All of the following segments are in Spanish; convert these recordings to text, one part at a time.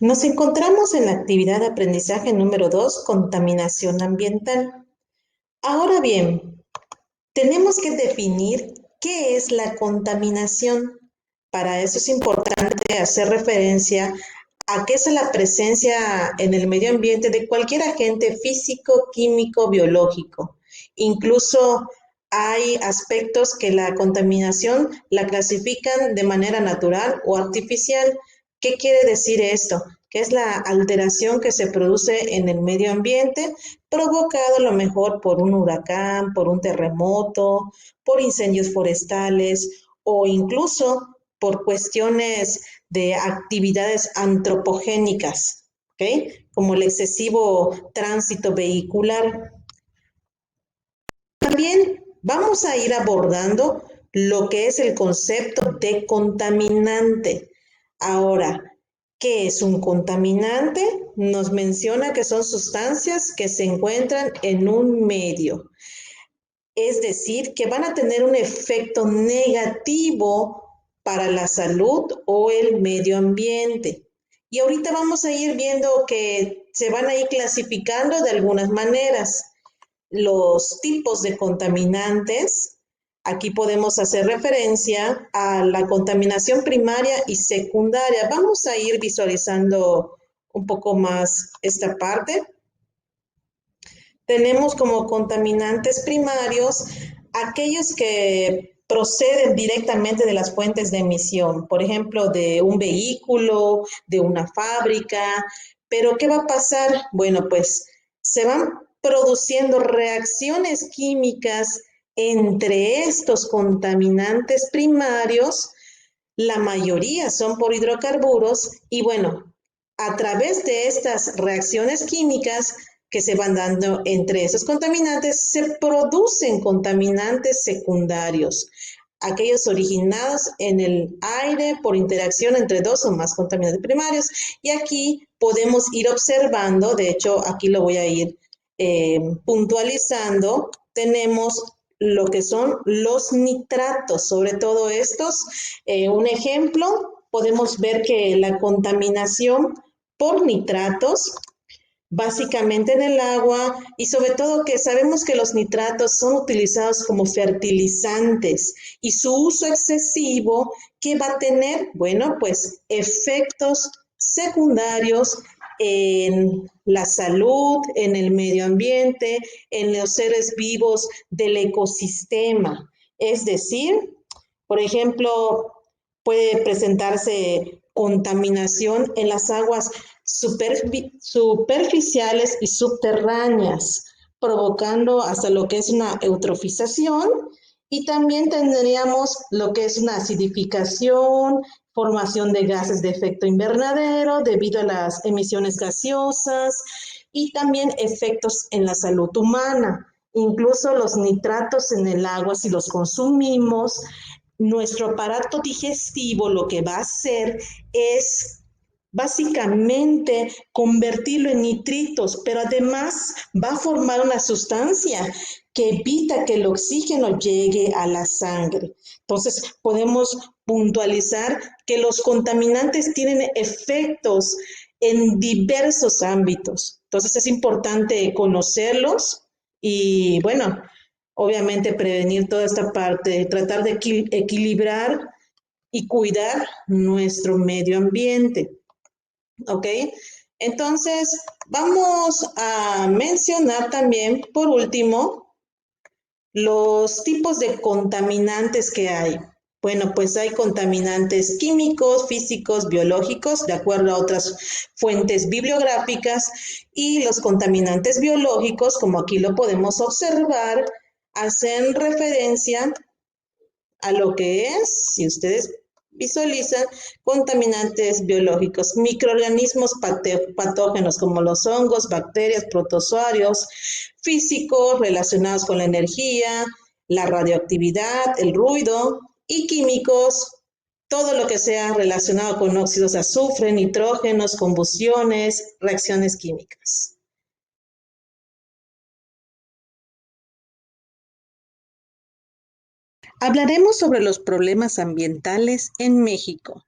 Nos encontramos en la actividad de aprendizaje número 2, contaminación ambiental. Ahora bien, tenemos que definir qué es la contaminación. Para eso es importante hacer referencia a qué es la presencia en el medio ambiente de cualquier agente físico, químico, biológico. Incluso hay aspectos que la contaminación la clasifican de manera natural o artificial. ¿Qué quiere decir esto? Que es la alteración que se produce en el medio ambiente, provocado a lo mejor por un huracán, por un terremoto, por incendios forestales o incluso por cuestiones de actividades antropogénicas, ¿ok? Como el excesivo tránsito vehicular. También vamos a ir abordando lo que es el concepto de contaminante. Ahora, ¿qué es un contaminante? Nos menciona que son sustancias que se encuentran en un medio, es decir, que van a tener un efecto negativo para la salud o el medio ambiente. Y ahorita vamos a ir viendo que se van a ir clasificando de algunas maneras los tipos de contaminantes. Aquí podemos hacer referencia a la contaminación primaria y secundaria. Vamos a ir visualizando un poco más esta parte. Tenemos como contaminantes primarios aquellos que proceden directamente de las fuentes de emisión, por ejemplo, de un vehículo, de una fábrica. Pero ¿qué va a pasar? Bueno, pues se van produciendo reacciones químicas entre estos contaminantes primarios. La mayoría son por hidrocarburos y bueno, a través de estas reacciones químicas que se van dando entre esos contaminantes, se producen contaminantes secundarios, aquellos originados en el aire por interacción entre dos o más contaminantes primarios. Y aquí podemos ir observando, de hecho aquí lo voy a ir puntualizando, tenemos lo que son los nitratos, sobre todo estos. Un ejemplo, podemos ver que la contaminación por nitratos básicamente en el agua, y sobre todo que sabemos que los nitratos son utilizados como fertilizantes y su uso excesivo, ¿qué va a tener? Bueno, pues efectos secundarios en la salud, en el medio ambiente, en los seres vivos del ecosistema. Es decir, por ejemplo, puede presentarse contaminación en las aguas superficiales y subterráneas, provocando hasta lo que es una eutrofización, y también tendríamos lo que es una acidificación, formación de gases de efecto invernadero debido a las emisiones gaseosas y también efectos en la salud humana. Incluso los nitratos en el agua, si los consumimos, nuestro aparato digestivo lo que va a hacer es básicamente convertirlo en nitritos, pero además va a formar una sustancia que evita que el oxígeno llegue a la sangre. Entonces podemos puntualizar que los contaminantes tienen efectos en diversos ámbitos. Entonces es importante conocerlos y bueno, obviamente prevenir toda esta parte, tratar de equilibrar y cuidar nuestro medio ambiente. ¿Ok? Entonces, vamos a mencionar también, por último, los tipos de contaminantes que hay. Bueno, pues hay contaminantes químicos, físicos, biológicos, de acuerdo a otras fuentes bibliográficas, y los contaminantes biológicos, como aquí lo podemos observar, hacen referencia a lo que es, si ustedes visualizan, contaminantes biológicos, microorganismos patógenos como los hongos, bacterias, protozoarios, físicos relacionados con la energía, la radioactividad, el ruido, y químicos, todo lo que sea relacionado con óxidos de azufre, nitrógenos, combustiones, reacciones químicas. Hablaremos sobre los problemas ambientales en México.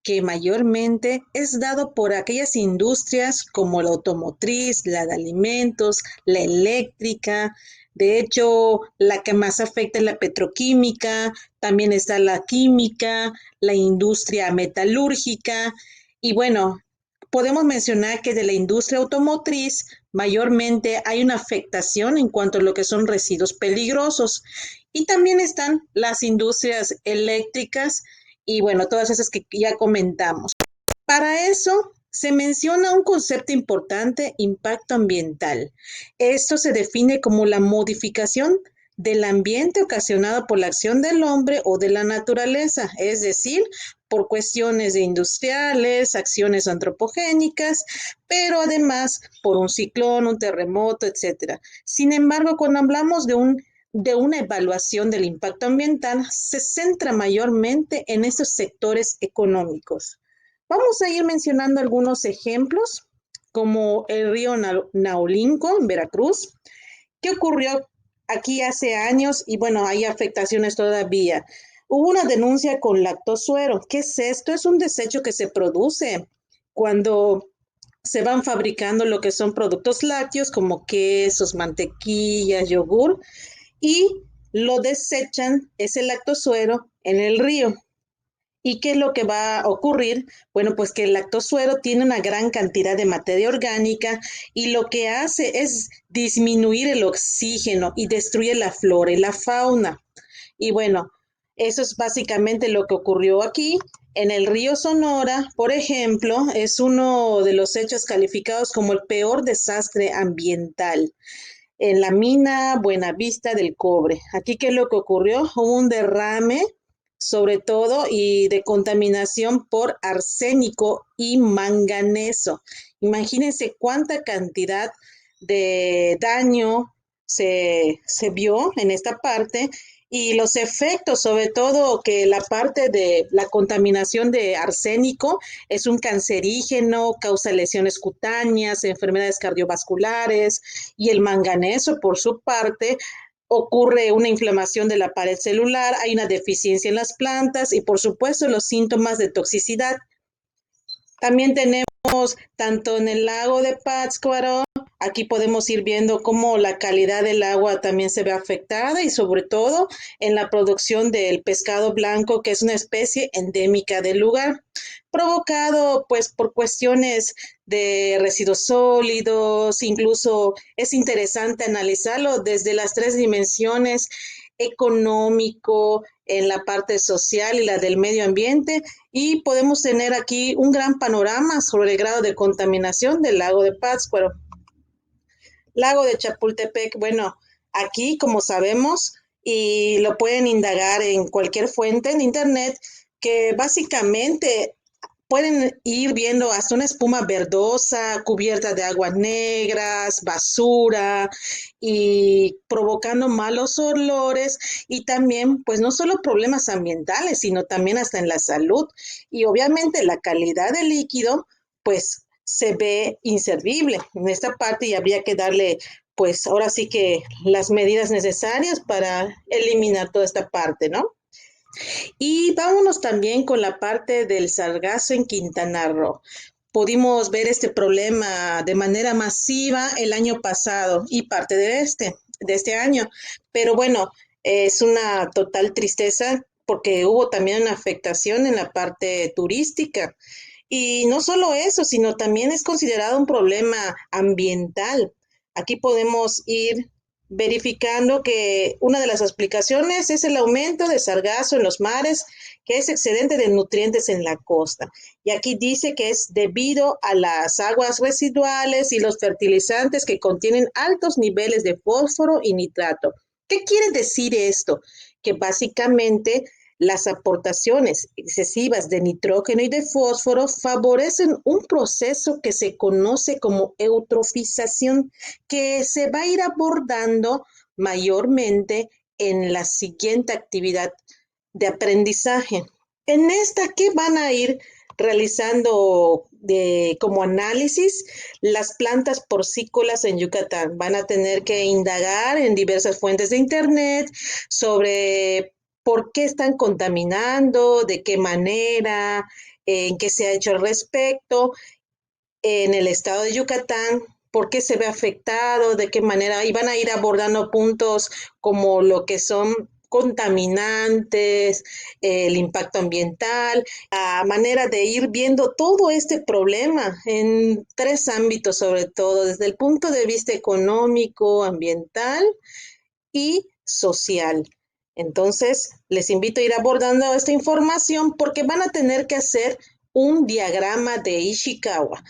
que mayormente es dado por aquellas industrias como la automotriz, la de alimentos, la eléctrica. De hecho, la que más afecta es la petroquímica, también está la química, la industria metalúrgica y bueno, podemos mencionar que de la industria automotriz mayormente hay una afectación en cuanto a lo que son residuos peligrosos y también están las industrias eléctricas y bueno, todas esas que ya comentamos. Para eso se menciona un concepto importante, impacto ambiental. Esto se define como la modificación del ambiente ocasionado por la acción del hombre o de la naturaleza, es decir, por cuestiones de industriales, acciones antropogénicas, pero además por un ciclón, un terremoto, etcétera. Sin embargo, cuando hablamos de una evaluación del impacto ambiental, se centra mayormente en esos sectores económicos. Vamos a ir mencionando algunos ejemplos, como el río Naulinco en Veracruz, que ocurrió aquí hace años y bueno, hay afectaciones todavía. Hubo una denuncia con lactosuero. ¿Qué es esto? Es un desecho que se produce cuando se van fabricando lo que son productos lácteos como quesos, mantequillas, yogur y lo desechan ese lactosuero en el río. ¿Y qué es lo que va a ocurrir? Bueno, pues que el lactosuero tiene una gran cantidad de materia orgánica y lo que hace es disminuir el oxígeno y destruye la flora y la fauna. Y bueno, eso es básicamente lo que ocurrió aquí. En el río Sonora, por ejemplo, es uno de los hechos calificados como el peor desastre ambiental en la mina Buenavista del Cobre. Aquí, ¿qué es lo que ocurrió? Hubo un derrame, sobre todo, y de contaminación por arsénico y manganeso. Imagínense cuánta cantidad de daño se vio en esta parte y los efectos, sobre todo que la parte de la contaminación de arsénico es un cancerígeno, causa lesiones cutáneas, enfermedades cardiovasculares y el manganeso, por su parte, ocurre una inflamación de la pared celular, hay una deficiencia en las plantas y por supuesto los síntomas de toxicidad. También tenemos tanto en el lago de Pátzcuaro, aquí podemos ir viendo cómo la calidad del agua también se ve afectada y sobre todo en la producción del pescado blanco, que es una especie endémica del lugar, provocado pues por cuestiones de residuos sólidos, incluso es interesante analizarlo desde las tres dimensiones económico, en la parte social y la del medio ambiente, y podemos tener aquí un gran panorama sobre el grado de contaminación del lago de Pátzcuaro. Lago de Chapultepec, bueno, aquí como sabemos, y lo pueden indagar en cualquier fuente en internet, que básicamente pueden ir viendo hasta una espuma verdosa, cubierta de aguas negras, basura y provocando malos olores y también, pues no solo problemas ambientales, sino también hasta en la salud. Y obviamente la calidad del líquido, pues se ve inservible. En esta parte y habría que darle, pues ahora sí que las medidas necesarias para eliminar toda esta parte, ¿no? Y vámonos también con la parte del sargazo en Quintana Roo. Pudimos ver este problema de manera masiva el año pasado y parte de este año. Pero bueno, es una total tristeza porque hubo también una afectación en la parte turística. Y no solo eso, sino también es considerado un problema ambiental. Aquí podemos ir verificando que una de las explicaciones es el aumento de sargazo en los mares, que es excedente de nutrientes en la costa. Y aquí dice que es debido a las aguas residuales y los fertilizantes que contienen altos niveles de fósforo y nitrato. ¿Qué quiere decir esto? Que básicamente las aportaciones excesivas de nitrógeno y de fósforo favorecen un proceso que se conoce como eutrofización, que se va a ir abordando mayormente en la siguiente actividad de aprendizaje. En esta, ¿qué van a ir realizando como análisis? Las plantas porcícolas en Yucatán van a tener que indagar en diversas fuentes de internet sobre por qué están contaminando, de qué manera, en qué se ha hecho al respecto en el estado de Yucatán, por qué se ve afectado, de qué manera, y van a ir abordando puntos como lo que son contaminantes, el impacto ambiental, la manera de ir viendo todo este problema en tres ámbitos sobre todo, desde el punto de vista económico, ambiental y social. Entonces, les invito a ir abordando esta información porque van a tener que hacer un diagrama de Ishikawa.